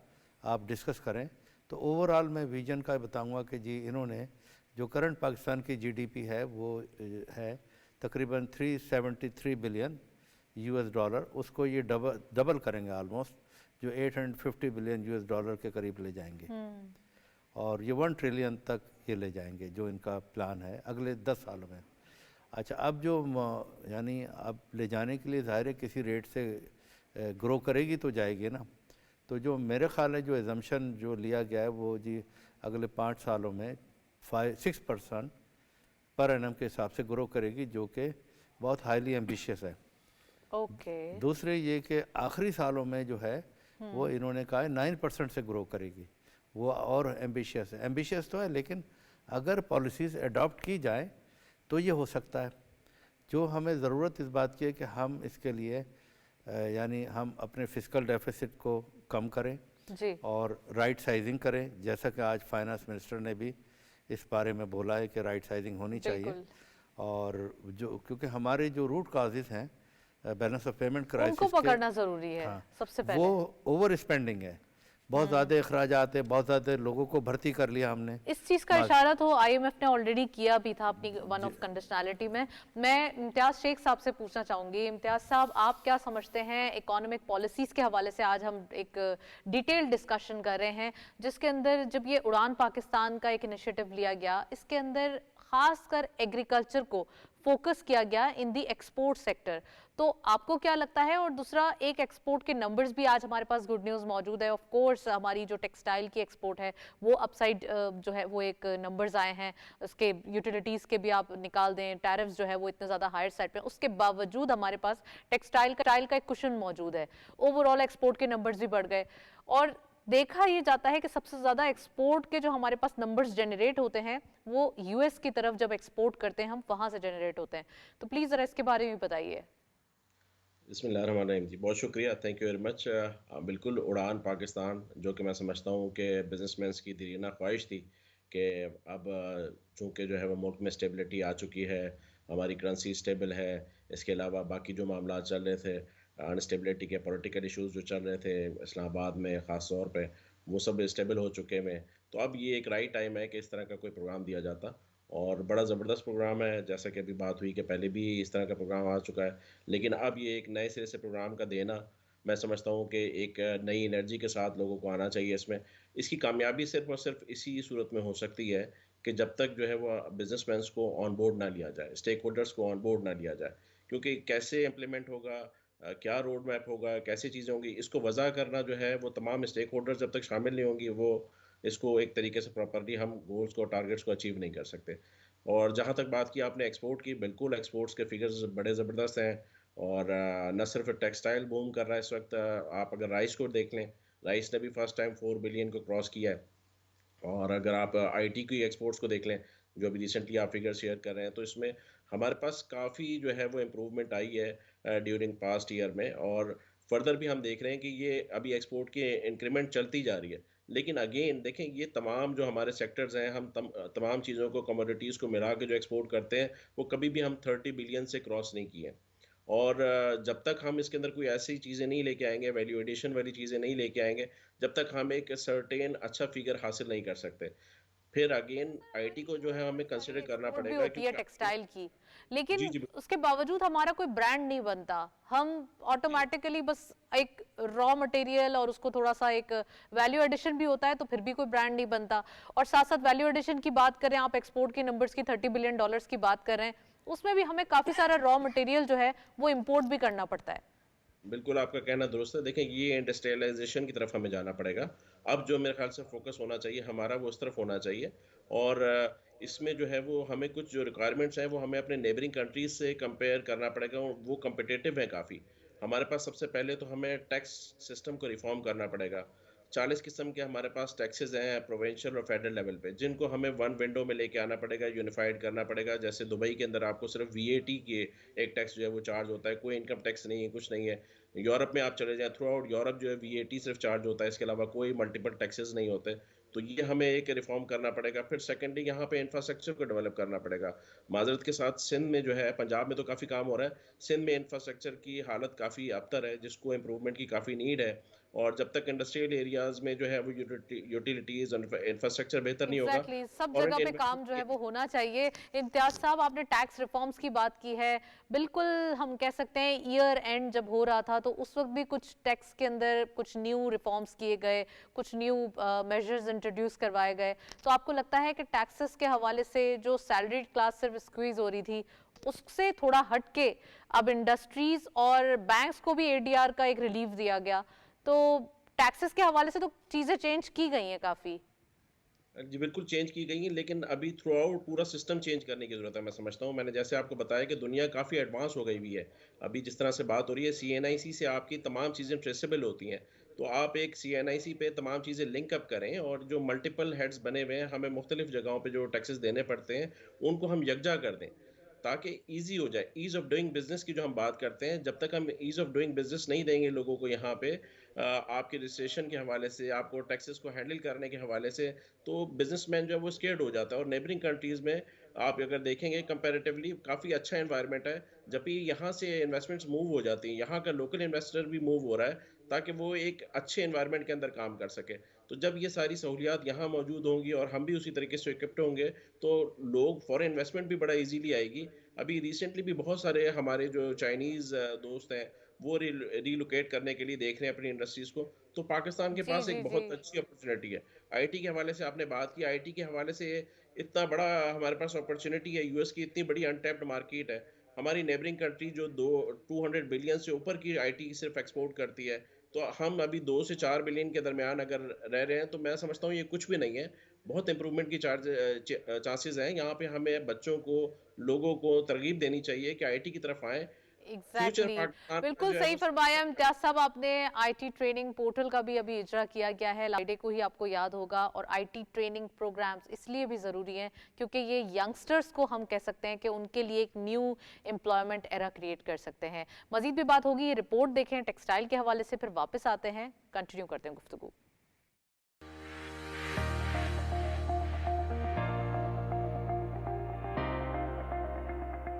आप डिस्कस करें तो ओवरऑल मैं विजन का बताऊंगा कि जी इन्होंने जो करंट पाकिस्तान की जीडीपी है वो है तकरीबन 373 बिलियन यूएस डॉलर, उसको ये डबल करेंगे ऑलमोस्ट, जो 850 बिलियन यूएस डॉलर के करीब ले जाएंगे और ये 1 ट्रिलियन तक ये ले जाएंगे, जो इनका प्लान है अगले 10 सालों में। अच्छा, अब जो यानी अब ले जाने के लिए ज़ाहिर है किसी रेट से ग्रो करेगी तो जाएगी ना। तो जो मेरे ख्याल है जो एजम्पशन जो लिया गया है वो जी अगले 5 सालों में 6% पर एनम के हिसाब से ग्रो करेगी, जो कि बहुत हाईली एम्बिशियस है।
ओके।
दूसरे ये कि आखिरी सालों में जो है वो इन्होंने कहा है 9% से ग्रो करेगी, वो और एम्बिशियस है। एम्बिशियस तो है, लेकिन अगर पॉलिसीज़ अडॉप्ट की जाए तो ये हो सकता है। जो हमें ज़रूरत इस बात की है कि हम इसके लिए यानी हम अपने फिस्कल डेफिसिट को कम करें
जी।
और राइट साइजिंग करें, जैसा कि आज फाइनेंस मिनिस्टर ने भी इस बारे में बोला है कि राइट साइजिंग होनी चाहिए।
बिल्कुल।
और जो क्योंकि हमारे जो रूट काजेज हैं बैलेंस ऑफ पेमेंट
उनको
क्राइसिस के,
पकड़ना जरूरी है
हाँ,
सबसे
वो
पहले।
ओवर स्पेंडिंग है, बहुत ज़्यादा अखराजात है, बहुत ज़्यादा लोगों को भर्ती कर लिया हमने।
इस चीज का इशारा तो आईएमएफ ने ऑलरेडी किया भी था अपनी वन ऑफ कंडीशनैलिटी में। मैं इम्तियाज शेख साहब से पूछना चाहूंगी। इम्तियाज साहब, आप क्या समझते हैं इकोनॉमिक पॉलिसीज के हवाले से? आज हम एक डिटेल डिस्कशन कर रहे हैं जिसके अंदर जब ये उड़ान पाकिस्तान का एक इनिशिएटिव लिया गया, इसके अंदर खासकर एग्रीकल्चर को फोकस किया गया इन दी एक्सपोर्ट सेक्टर। तो आपको क्या लगता है? और दूसरा, एक एक्सपोर्ट के नंबर्स भी आज हमारे पास गुड न्यूज़ मौजूद है। ऑफ कोर्स हमारी जो टेक्सटाइल की एक्सपोर्ट है वो अपसाइड जो है वो एक नंबर्स आए हैं, उसके यूटिलिटीज़ के भी आप निकाल दें, टैरिफ्स जो है वो इतने ज़्यादा हायर साइड पे, उसके बावजूद हमारे पास टेक्सटाइल का एक कुशन मौजूद है। ओवरऑल एक्सपोर्ट के नंबर्स भी बढ़ गए और देखा ये जाता है कि सबसे ज़्यादा एक्सपोर्ट के जो हमारे पास नंबर्स जनरेट होते हैं वो यूएस की तरफ जब एक्सपोर्ट करते हैं हम, वहाँ से जनरेट होते हैं। तो प्लीज़ ज़रा इसके बारे में बताइए।
बिस्मिल्लाहिर्रहमानिर्रहीम जी, बहुत शुक्रिया, थैंक यू वेरी मच। बिल्कुल, उड़ान पाकिस्तान जो कि मैं समझता हूँ कि बिजनेसमैन की दीना ख्वाहिश थी कि अब चूँकि जो है वो मुल्क में स्टेबिलिटी आ चुकी है, हमारी करेंसी स्टेबल है, इसके अलावा बाकी जो मामला चल रहे थे, अनस्टेबिलिटी के पॉलिटिकल इश्यूज जो चल रहे थे इस्लामाबाद में ख़ास तौर पे, वो सब स्टेबल हो चुके हैं। तो अब ये एक राइट टाइम है कि इस तरह का कोई प्रोग्राम दिया जाता, और बड़ा ज़बरदस्त प्रोग्राम है। जैसा कि अभी बात हुई कि पहले भी इस तरह का प्रोग्राम आ चुका है, लेकिन अब ये एक नए सिरे से प्रोग्राम का देना, मैं समझता हूँ कि एक नई एनर्जी के साथ लोगों को आना चाहिए इसमें। इसकी कामयाबी सिर्फ़ और सिर्फ़ इसी सूरत में हो सकती है कि जब तक जो है वो बिज़नेसमैन्स को ऑन बोर्ड ना लिया जाए, स्टेक होल्डर्स को ऑन बोर्ड ना लिया जाए। क्योंकि कैसे इम्प्लीमेंट होगा, क्या रोड मैप होगा, कैसी चीज़ें होंगी, इसको वज़ा करना जो है वो तमाम स्टेक होल्डर्स जब तक शामिल नहीं होंगी, वो इसको एक तरीके से प्रॉपर्ली हम गोल्स को, टारगेट्स को अचीव नहीं कर सकते। और जहाँ तक बात की आपने एक्सपोर्ट की, बिल्कुल एक्सपोर्ट्स के फिगर्स बड़े ज़बरदस्त हैं। और न सिर्फ टेक्सटाइल बूम कर रहा है इस वक्त, आप अगर राइस को देख लें, राइस ने भी फर्स्ट टाइम 4 बिलियन को क्रॉस किया है। और अगर आप आईटी की एक्सपोर्ट्स को देख लें, जो अभी रिसेंटली आप फिगर शेयर कर रहे हैं, तो इसमें हमारे पास काफ़ी जो है वो इम्प्रूवमेंट आई है ड्यूरिंग पास्ट ईयर में। और फर्दर भी हम देख रहे हैं कि ये अभी एक्सपोर्ट की इंक्रीमेंट चलती जा रही है। लेकिन अगेन देखें, ये तमाम जो हमारे सेक्टर्स हैं, हम तमाम चीज़ों को, कमोडिटीज़ को मिला के जो एक्सपोर्ट करते हैं, वो कभी भी हम 30 बिलियन से क्रॉस नहीं किए। और जब तक हम इसके अंदर कोई ऐसी चीज़ें नहीं लेके आएंगे, वैल्यू एडिशन वाली चीज़ें नहीं लेके आएंगे, जब तक हम एक सर्टेन अच्छा फिगर हासिल नहीं कर सकते। फिर अगेन आईटी को जो है हमें कंसिडर करना
एक्सपोर्ट भी
पड़ेगा,
होती है
क्योंकि
टेक्सटाइल की,
जी
लेकिन
जी
उसके बावजूद हमारा कोई ब्रांड नहीं बनता। हम ऑटोमेटिकली बस एक रॉ मटेरियल और उसको थोड़ा सा एक वैल्यू एडिशन भी होता है तो फिर भी कोई ब्रांड नहीं बनता। और साथ साथ वैल्यू एडिशन की बात करें, आप एक्सपोर्ट के नंबर्स की, $30 बिलियन की बात कर रहे हैं, उसमें भी हमें काफी सारा रॉ मटेरियल जो है वो इम्पोर्ट भी करना पड़ता है।
बिल्कुल आपका कहना दुरुस्त है। देखें, ये इंडस्ट्रियलाइजेशन की तरफ हमें जाना पड़ेगा। अब जो मेरे ख्याल से फोकस होना चाहिए हमारा, वो उस तरफ होना चाहिए। और इसमें जो है वो हमें कुछ जो रिक्वायरमेंट्स हैं वो हमें अपने नेबरिंग कंट्रीज से कंपेयर करना पड़ेगा, और वो कम्पिटिटिव है काफ़ी। हमारे पास सबसे पहले तो हमें टैक्स सिस्टम को रिफॉर्म करना पड़ेगा। 40 किस्म के हमारे पास टैक्सेस हैं प्रोविंशियल और फेडरल लेवल पे, जिनको हमें वन विंडो में लेके आना पड़ेगा, यूनिफाइड करना पड़ेगा। जैसे दुबई के अंदर आपको सिर्फ वीएटी के एक टैक्स जो है वो चार्ज होता है, कोई इनकम टैक्स नहीं है, कुछ नहीं है। यूरोप में आप चले जाएँ, थ्रू आउट यूरोप जो है वीएटी सिर्फ चार्ज होता है, इसके अलावा कोई मल्टीपल टैक्सेस नहीं होते। तो ये हमें एक रिफॉर्म करना पड़ेगा। फिर सेकेंडली यहाँ पे इंफ्रास्ट्रक्चर को डेवलप करना पड़ेगा। माजरत के साथ सिंध में जो है, पंजाब में तो काफ़ी काम हो रहा है, सिंध में इंफ्रास्ट्रक्चर की हालत काफ़ी अबतर है, जिसको इम्प्रूवमेंट की काफ़ी नीड है। और जब तक इंडस्ट्रियल एरियाज़ में जो है वो यूटिलिटीज़ और इंफ्रास्ट्रक्चर बेहतर नहीं होगा,
एग्जैक्टली सब
फॉरेन
जगह पे काम जो है
इन्वेस्टमेंट।
वो होना चाहिए। इम्तियाज साहब, आपने टैक्स रिफॉर्म्स की बात की है। बिल्कुल हम कह सकते हैं ईयर एंड जब हो रहा था तो उस वक्त भी कुछ टैक्स के अंदर कुछ न्यू रिफॉर्म्स किए गए, कुछ न्यू मेजर्स इंट्रोड्यूस करवाए गए। तो आपको लगता है कि टैक्सेस के हवाले से जो सैलरीड क्लास सिर्फ स्क्वीज हो रही थी, उससे थोड़ा हटके अब इंडस्ट्रीज और बैंक्स को भी एडीआर का एक रिलीफ दिया गया, तो टैक्सेस के हवाले से तो चीजें चेंज की गई हैं काफी।
जी, बिल्कुल चेंज की गई हैं, लेकिन अभी थ्रू आउट पूरा सिस्टम चेंज करने की ज़रूरत है, मैं समझता हूँ। मैंने जैसे आपको बताया कि दुनिया काफ़ी एडवांस हो गई हुई है। अभी जिस तरह से बात हो रही है, सीएनआईसी से आपकी तमाम चीज़ें ट्रेसेबल होती हैं। तो आप एक सीएनआईसी पे तमाम चीज़ें लिंक अप करें और जो मल्टीपल हेड्स बने हुए हैं, हमें मुख्तलिफ जगहों पे जो टैक्सेस देने पड़ते हैं, उनको हम यकजा कर दें, ताकि ईज़ी हो जाए। ईज़ ऑफ डूइंग बिज़नेस की जो हम बात करते हैं, जब तक हम ईज़ ऑफ डूइंग बिज़नेस नहीं देंगे लोगों को यहाँ पे आपके रजिस्ट्रेशन के हवाले से, आपको टैक्सेस को हैंडल करने के हवाले से, तो बिज़नेसमैन जो है वो स्केर्ड हो जाता है। और नेबरिंग कंट्रीज़ में आप अगर देखेंगे कंपैरेटिवली काफ़ी अच्छा एनवायरनमेंट है। जब भी यहाँ से इन्वेस्टमेंट्स मूव हो जाती हैं, यहाँ का लोकल इन्वेस्टर भी मूव हो रहा है, ताकि वो एक अच्छे एनवायरनमेंट के अंदर काम कर सके। तो जब ये सारी सहूलियात यहाँ मौजूद होंगी और हम भी उसी तरीके से इक्विप्ड होंगे, तो लोग फॉरेन इन्वेस्टमेंट भी बड़ा ईज़िली आएगी। अभी रिसेंटली भी बहुत सारे हमारे जो चाइनीज़ दोस्त हैं, वो रिलोकेट करने के लिए देख रहे हैं अपनी इंडस्ट्रीज़ को। तो पाकिस्तान के
जी
पास
जी
एक
जी।
बहुत अच्छी अपॉर्चुनिटी है। आईटी के हवाले से आपने बात की, आईटी के हवाले से इतना बड़ा हमारे पास अपॉर्चुनिटी है, यूएस की इतनी बड़ी अनटैप्ड मार्केट है। हमारी नेबरिंग कंट्री जो 200 बिलियन से ऊपर की आईटी सिर्फ एक्सपोर्ट करती है, तो हम अभी 2 से 4 बिलियन के दरमियान अगर रह रहे हैं, तो मैं समझता हूँ ये कुछ भी नहीं है। बहुत इम्प्रूवमेंट की चांसेस हैं। यहाँ पे हमें बच्चों को, लोगों को तरगीब देनी चाहिए कि आईटी की तरफ आएँ। फ्यूचर
एग्जैक्टली
पाकिस्तान का
बिल्कुल
जो है
सही
वो
फरमाया इम्तियाज साहब आपने। आईटी ट्रेनिंग पोर्टल का भी अभी इजरा किया गया है, लाइडे को ही आपको याद होगा। और आईटी ट्रेनिंग प्रोग्राम्स इसलिए भी ज़रूरी हैं क्योंकि ये यंगस्टर्स को हम कह सकते हैं कि उनके लिए एक न्यू एम्प्लॉयमेंट एरा क्रिएट कर सकते हैं। मजीद भी बात होगी, ये रिपोर्ट देखें टेक्सटाइल के हवाले से, फिर वापस आते हैं, कंटिन्यू करते हैं गुफ्तगू।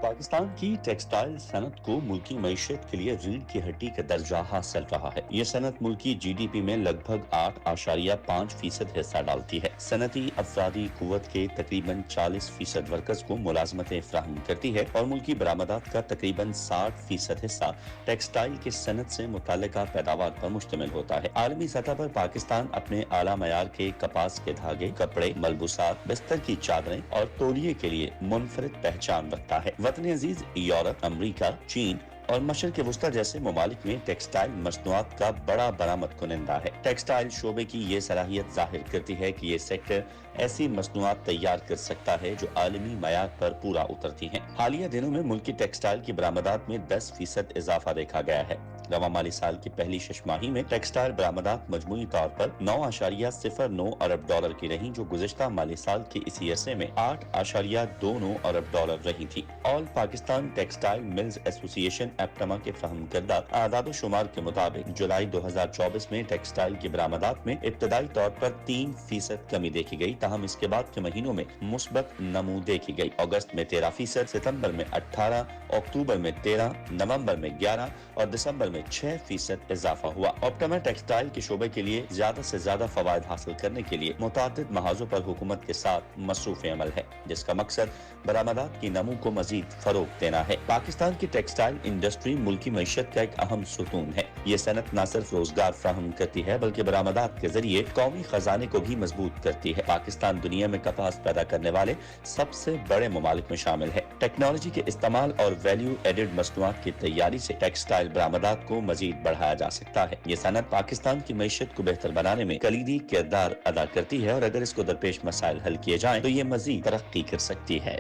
पाकिस्तान की टेक्सटाइल सनत को मुल्की मईशत के लिए रीढ़ की हड्डी का दर्जा हासिल रहा है। ये सनत मुल्की जीडीपी में लगभग 8.5% हिस्सा डालती है। सनती अफरादी कुव्वत के तकरीबन 40% वर्कर्स को मुलाजमतें फ्राहम करती है और मुल्की बरामदात का तकरीबन 60% हिस्सा टेक्सटाइल के सनत से मुताल्लिका पैदावार पर मुश्तमिल होता है। आलमी सतह पर पाकिस्तान अपने आला मयार के कपास के धागे, कपड़े, मलबूसात, बिस्तर की चादरें और तौलिए के लिए मुनफरिद पहचान रखता है। वतन अजीज यूरोप, अमरीका, चीन और मशरक वस्ता जैसे ममालिक में टेक्सटाइल मसनूआत का बड़ा बरामद कुनिंदा है। टेक्सटाइल शोबे की ये सलाहियत जाहिर करती है कि ये सेक्टर ऐसी मसनूआत तैयार कर सकता है जो आलमी मयार पर पूरा उतरती हैं। हालिया दिनों में मुल्की टेक्सटाइल की बरामदात में 10% इजाफा देखा गया है। रवा माली साल की पहली शशमाही में टेक्सटाइल बरामदात मजमूई तौर पर 9.09 अरब डॉलर की रही, जो गुज़िश्ता माली साल के इसी अरसे में 8.29 अरब डॉलर रही थी। All Pakistan textile mills association एप्टमा के फहम करदा आदाद शुमार के मुताबिक जुलाई 2024 में टेक्सटाइल की बरामदात में इब्तदाई तौर पर 3% कमी देखी गई, ताहम इसके बाद के महीनों में मुस्बत नमू देखी गई। अगस्त में 13%, सितंबर में 18%, अक्टूबर में 13%, नवंबर में 11% और दिसंबर में 6% इजाफा हुआ। ऑप्टमा टेक्सटाइल के शोबे के लिए ज्यादा से ज्यादा फवायद हासिल करने के लिए मुतादिद महाजों पर हुकूमत के साथ मसरूफ अमल है, जिसका मकसद बरामदात की नमू को मजीद फरोग देना है। पाकिस्तान की टेक्सटाइल इंडस्ट्री मुल्की मईशत का एक अहम सुतून है। ये सनत न सिर्फ रोजगार फ्राहम करती है बल्कि बरामदात के जरिए कौमी खजाने को भी मजबूत करती है। पाकिस्तान दुनिया में कपास पैदा करने वाले सबसे बड़े ममालिक में शामिल है। टेक्नोलॉजी के इस्तेमाल और वैल्यू एडेड मसनूआत की तैयारी से टेक्सटाइल बरामदात को मजीद बढ़ाया जा सकता है। ये सनत पाकिस्तान की मईशत को बेहतर बनाने में कलीदी किरदार अदा करती है और अगर इसको दरपेश मसाइल हल किए जाएं तो ये मजीद तरक्की कर सकती है।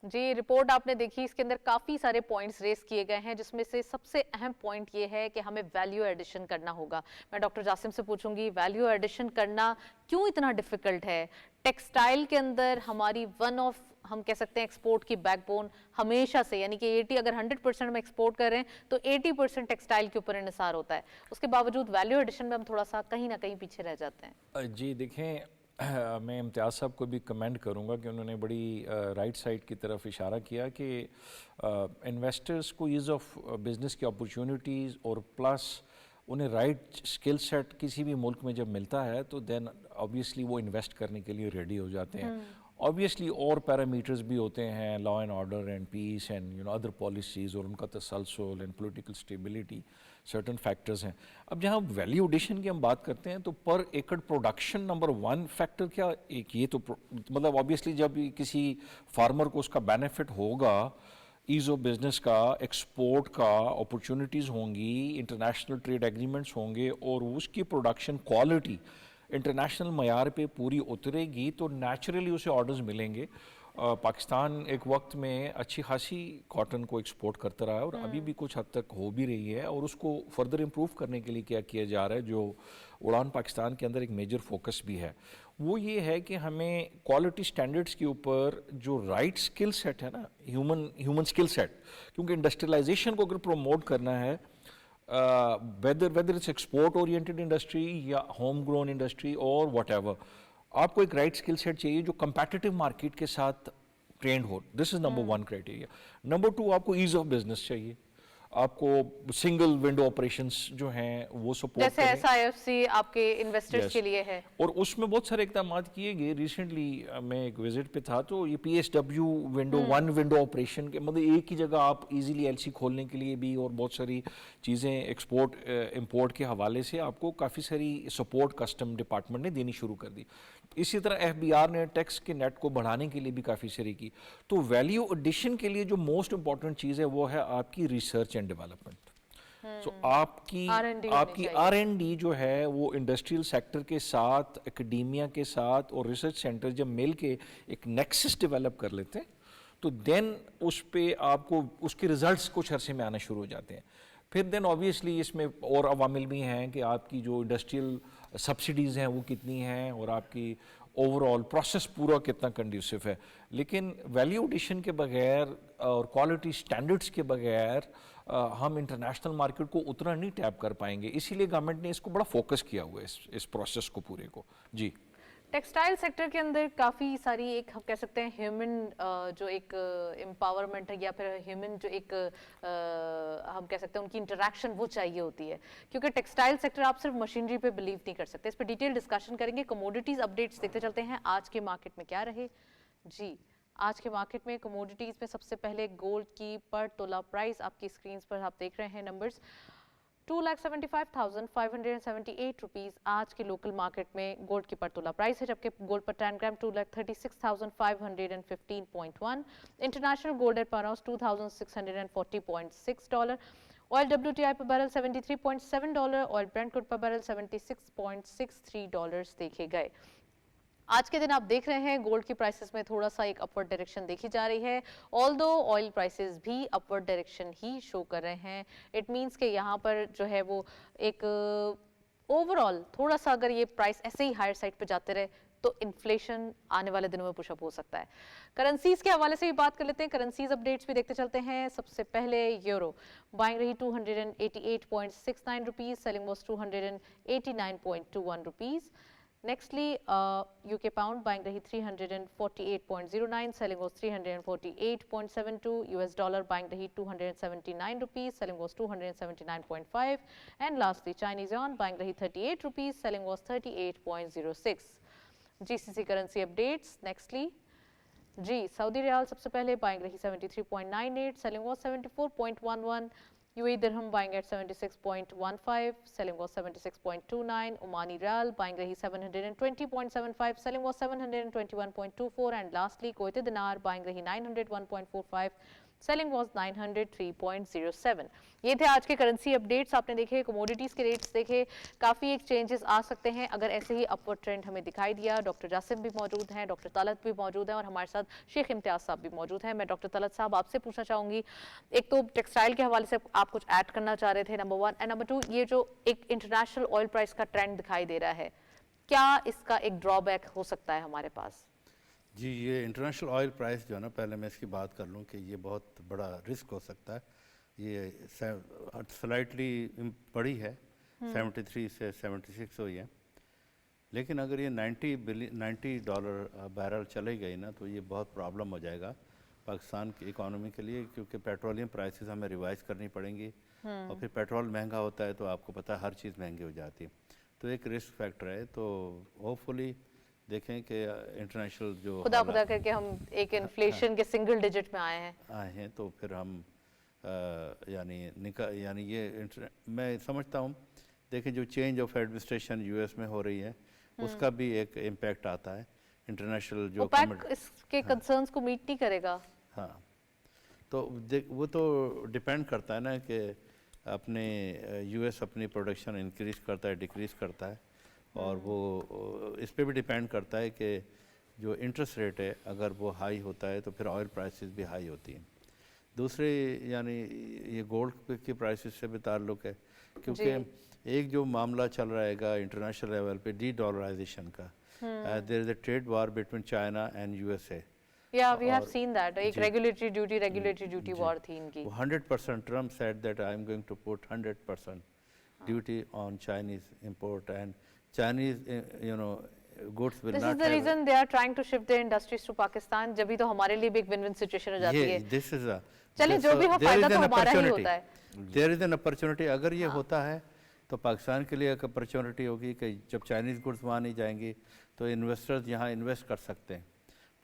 जी, रिपोर्ट आपने देखी, इसके अंदर काफ़ी सारे पॉइंट्स रेस किए गए हैं, जिसमें से सबसे अहम पॉइंट ये है कि हमें वैल्यू एडिशन करना होगा। मैं डॉक्टर जासिम से पूछूंगी, वैल्यू एडिशन करना क्यों इतना डिफ़िकल्ट है? टेक्सटाइल के अंदर हमारी वन ऑफ, हम कह सकते हैं, एक्सपोर्ट की बैकबोन हमेशा से, यानी कि 80, अगर 100% में एक्सपोर्ट कर रहे हैं तो 80% टेक्सटाइल के ऊपर इन्हिसार होता है। उसके बावजूद वैल्यू एडिशन में हम थोड़ा सा कहीं ना कहीं पीछे रह जाते हैं।
जी देखें, मैं इम्तियाज़ साहब को भी कमेंट करूंगा कि उन्होंने बड़ी राइट साइड की तरफ इशारा किया कि इन्वेस्टर्स को ईज़ ऑफ बिज़नेस की अपॉर्चुनिटीज़ और प्लस उन्हें राइट स्किल सेट किसी भी मुल्क में जब मिलता है तो देन ऑब्वियसली वो इन्वेस्ट करने के लिए रेडी हो जाते हैं। ऑब्वियसली और पैरामीटर्स भी होते हैं, law and order and peace and other policies और उनका तसलसल and political stability, certain factors हैं। अब जहाँ वैल्यू एडिशन की हम बात करते हैं तो पर एकड़ प्रोडक्शन नंबर 1 फैक्टर क्या एक ये तो मतलब ऑब्वियसली जब किसी फार्मर को उसका बेनिफिट होगा, ईज़ ऑफ बिजनेस का, एक्सपोर्ट का अपॉर्चुनिटीज़ होंगी, इंटरनेशनल ट्रेड एग्रीमेंट्स होंगे और उसकी प्रोडक्शन क्वालिटी इंटरनेशनल मयार पे पूरी उतरेगी तो नेचुरली उसे ऑर्डर्स मिलेंगे। पाकिस्तान एक वक्त में अच्छी खासी कॉटन को एक्सपोर्ट करता रहा है और अभी भी कुछ हद तक हो भी रही है, और उसको फर्दर इम्प्रूव करने के लिए क्या किया जा रहा है, जो उड़ान पाकिस्तान के अंदर एक मेजर फोकस भी है, वो ये है कि हमें क्वालिटी स्टैंडर्ड्स के ऊपर जो राइट स्किल सेट है ना, ह्यूमन स्किल सेट, क्योंकि इंडस्ट्रियलाइजेशन को अगर प्रमोट करना है, whether it's export oriented industry या होम ग्रोन इंडस्ट्री और whatever, आपको एक राइट स्किल सेट चाहिए जो कंपेटिटिव मार्केट के साथ ट्रेंड हो। This is number 1 criteria. Number 2, आपको ईज ऑफ बिजनेस चाहिए, आपको सिंगल विंडो ऑपरेशंस जो हैं वो सपोर्ट
जैसे SIFC आपके इन्वेस्टर्स के लिए है,
और उसमें बहुत सारे इकदाम किए गए। रिसेंटली मैं एक विजिट पे था तो ये PSW विंडो 1 विंडो ऑपरेशन के मतलब एक ही जगह आप इजीली LC खोलने के लिए भी और बहुत सारी चीज़ें एक्सपोर्ट इंपोर्ट के हवाले से आपको काफ़ी सारी सपोर्ट कस्टम डिपार्टमेंट ने देनी शुरू कर दी। इसी तरह FBR ने टैक्स के नेट को बढ़ाने के लिए भी काफ़ी सारी की। तो वैल्यू एडिशन के लिए जो मोस्ट इंपॉर्टेंट चीज़ है वो है आपकी रिसर्च एंड डेवलपमेंट। सो आपकी R&D जो है वो इंडस्ट्रियल सेक्टर के साथ, एकेडेमिया के साथ और रिसर्च सेंटर जब मिल के एक नेक्सस डेवलप कर लेते हैं तो देन उस पे आपको उसके रिजल्ट्स कुछ अरसे में आना शुरू हो जाते हैं। फिर देन ऑब्वियसली इसमें और अवामिल भी हैं कि आपकी जो इंडस्ट्रियल सब्सिडीज़ हैं वो कितनी हैं और आपकी ओवरऑल प्रोसेस पूरा कितना कंड्यूसिव है। लेकिन वैल्यू एडिशन के बगैर और क्वालिटी स्टैंडर्ड्स के बगैर हम इंटरनेशनल मार्केट को उतना नहीं टैप कर पाएंगे। इसीलिए गवर्नमेंट ने इसको बड़ा फोकस किया हुआ है इस प्रोसेस को पूरे को। जी,
टेक्सटाइल सेक्टर के अंदर काफ़ी सारी एक हम कह सकते हैं ह्यूमन जो एक एम्पावरमेंट है या फिर ह्यूमन जो एक हम कह सकते हैं उनकी इंटरेक्शन वो चाहिए होती है, क्योंकि टेक्सटाइल सेक्टर आप सिर्फ मशीनरी पे बिलीव नहीं कर सकते। इस पर डिटेल डिस्कशन करेंगे। कमोडिटीज़ अपडेट्स देखते चलते हैं आज के मार्केट में क्या रहे। जी, आज के मार्केट में कमोडिटीज़ में सबसे पहले गोल्ड की पर तोला प्राइस आपकी स्क्रीन पर आप देख रहे हैं नंबर्स 2,75,578 रुपीज़ आज के लोकल मार्केट में गोल्ड की पर तोला प्राइस है, जबकि गोल्ड पर 10 gram 2,36,515.1, international gold at per ounce $2,640.6, oil WTI पर बैरल $73.7, ऑयल ब्रेंट क्रूड पर बैरल $76.63 देखे गए। आज के दिन आप देख रहे हैं गोल्ड की प्राइसेस में थोड़ा सा एक अपवर्ड डायरेक्शन देखी जा रही है, ऑल्दो ऑयल प्राइसेस भी अपवर्ड डायरेक्शन ही शो कर रहे हैं। इट मींस कि यहाँ पर जो है वो एक ओवरऑल थोड़ा सा अगर ये प्राइस ऐसे ही हायर साइड पे जाते रहे तो इन्फ्लेशन आने वाले दिनों में पुशअप हो सकता है। करेंसीज के हवाले से भी बात कर लेते हैं, करेंसीज अपडेट्स भी देखते चलते हैं। सबसे पहले यूरो बाइंग रही 288.69 rupees, selling was 289.21 rupees. Nextly, UK pound buying rahi 348.09, selling was 348.72. US dollar buying rahi 279 rupees, selling was 279.5. And lastly, Chinese yuan buying rahi 38 rupees, selling was 38.06. GCC currency updates. Nextly, ji, Saudi riyal सबसे पहले buying रही 73.98, selling was 74.11. UAE dirham buying at 76.15, selling was 76.29. Omani Rial buying rahi 720.75, selling was 721.24. And lastly, Kuwaiti Dinar buying rahi 901.45, selling was 903.07। ये थे आज के currency updates. आपने देखे commodities के रेट्स देखे, काफ़ी एक चेंजेस आ सकते हैं अगर ऐसे ही अपवर्ड ट्रेंड हमें दिखाई दिया। डॉक्टर जासिम भी मौजूद हैं, डॉक्टर तलत भी मौजूद हैं और हमारे साथ शेख इम्तियाज़ साहब भी मौजूद हैं। मैं डॉक्टर तलत साहब आपसे पूछना चाहूँगी, एक तो टेक्सटाइल के हवाले से आप कुछ ऐड करना चाह रहे थे नंबर 1, एंड नंबर 2 ये जो एक इंटरनेशनल ऑयल प्राइस का ट्रेंड दिखाई दे रहा है, क्या इसका एक ड्रॉबैक हो सकता है हमारे पास?
जी, ये इंटरनेशनल ऑयल प्राइस जो है ना, पहले मैं इसकी बात कर लूँ कि ये बहुत बड़ा रिस्क हो सकता है। ये स्लाइटली बढ़ी है, 73 से 76 हुई है, लेकिन अगर ये $90 बैरल चले गई ना तो ये बहुत प्रॉब्लम हो जाएगा पाकिस्तान की इकोनॉमी के लिए, क्योंकि पेट्रोलियम प्राइसेस हमें रिवाइज करनी पड़ेंगी और फिर पेट्रोल महंगा होता है तो आपको पता है हर चीज़ महंगी हो जाती है, तो एक रिस्क फैक्टर है। तो होपफुली देखें कि इंटरनेशनल जो
खुदा खुदा करके हम एक इन्फ्लेशन के सिंगल डिजिट में आए हैं।
आए हैं तो फिर हम यानी ये मैं समझता हूँ, देखें जो चेंज ऑफ एडमिनिस्ट्रेशन यूएस में हो रही है उसका भी एक इम्पैक्ट आता है इंटरनेशनल जो
ओपेक इसके कंसर्न्स को मीट नहीं करेगा।
हाँ, तो वो तो डिपेंड करता है ना कि अपने यूएस अपनी प्रोडक्शन इंक्रीज़ करता है डिक्रीज़ करता है, और वो इस पे भी डिपेंड करता है कि जो इंटरेस्ट रेट है अगर वो हाई होता है तो फिर ऑयल प्राइसेस भी हाई होती हैं। दूसरे यानी ये गोल्ड की प्राइसेस से भी ताल्लुक़ है, क्योंकि एक जो मामला चल रहेगा इंटरनेशनल लेवल पे डी डॉलराइजेशन का, there is a trade war between China and USA.
या वी हैव सीन दैट, एक रेगुलेटरी ड्यूटी वॉर थी इनकी।
100% Trump said that I am going to put 100% duty on Chinese import and Chinese goods will not.
This is the reason they are trying to shift their industries to Pakistan, जब भी तो हमारे लिए भी एक win win situation हो जाती है।
दिस इज अ
चलिए जो भी हो फायदा तो हमारा ही होता है।
देयर इज एन अपॉर्चुनिटी, अगर ये होता है तो पाकिस्तान के लिए एक अपॉर्चुनिटी होगी कि जब चाइनीज़ गुड्स वहाँ नहीं जाएंगी तो इन्वेस्टर्स यहाँ इन्वेस्ट कर सकते हैं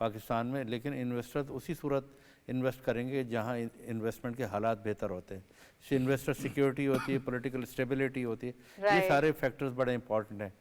पाकिस्तान में, लेकिन इन्वेस्टर्स उसी सूरत इन्वेस्ट करेंगे जहाँ इन्वेस्टमेंट के हालात बेहतर होते हैं। इन्वेस्टर सिक्योरिटी होती है, पॉलिटिकल स्टेबिलिटी होती है, ये सारे फैक्टर्स बड़े इंपॉर्टेंट हैं।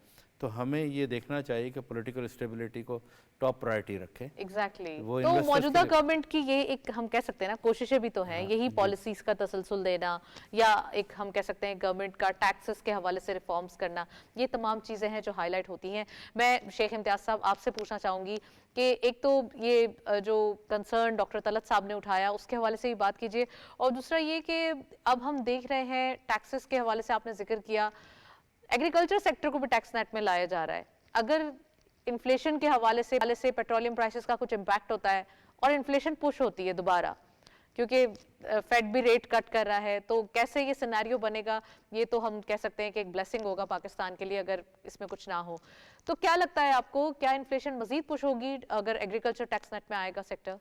तो हमें ये देखना चाहिए कि पॉलिटिकल स्टेबिलिटी को टॉप प्रायोरिटी रखें।
एग्जैक्टली तो मौजूदा गवर्नमेंट की ये एक हम कह सकते हैं ना कोशिशें भी तो हैं, यही पॉलिसीज का तसलसल देना या एक हम कह सकते हैं गवर्नमेंट का टैक्सेस के हवाले से रिफॉर्म्स करना, ये तमाम चीज़ें हैं जो हाईलाइट होती हैं। मैं शेख इम्तियाज़ साहब आपसे पूछना चाहूँगी कि एक तो ये जो कंसर्न डॉक्टर तलत साहब ने उठाया उसके हवाले से भी बात कीजिए, और दूसरा ये कि अब हम देख रहे हैं टैक्सेस के हवाले से आपने जिक्र किया, एग्रीकल्चर सेक्टर को भी टैक्स नेट में लाया जा रहा है। अगर इन्फ्लेशन के हवाले से पेट्रोलियम प्राइसेस का कुछ इम्पैक्ट होता है और इन्फ्लेशन पुश होती है दोबारा, क्योंकि फेड भी रेट कट कर रहा है, तो कैसे ये सिनेरियो बनेगा? ये तो हम कह सकते हैं कि एक ब्लेसिंग होगा पाकिस्तान के लिए अगर इसमें कुछ ना हो। तो क्या लगता है आपको, क्या इन्फ्लेशन मजीद पुश होगी अगर एग्रीकल्चर टैक्स नेट में आएगा सेक्टर?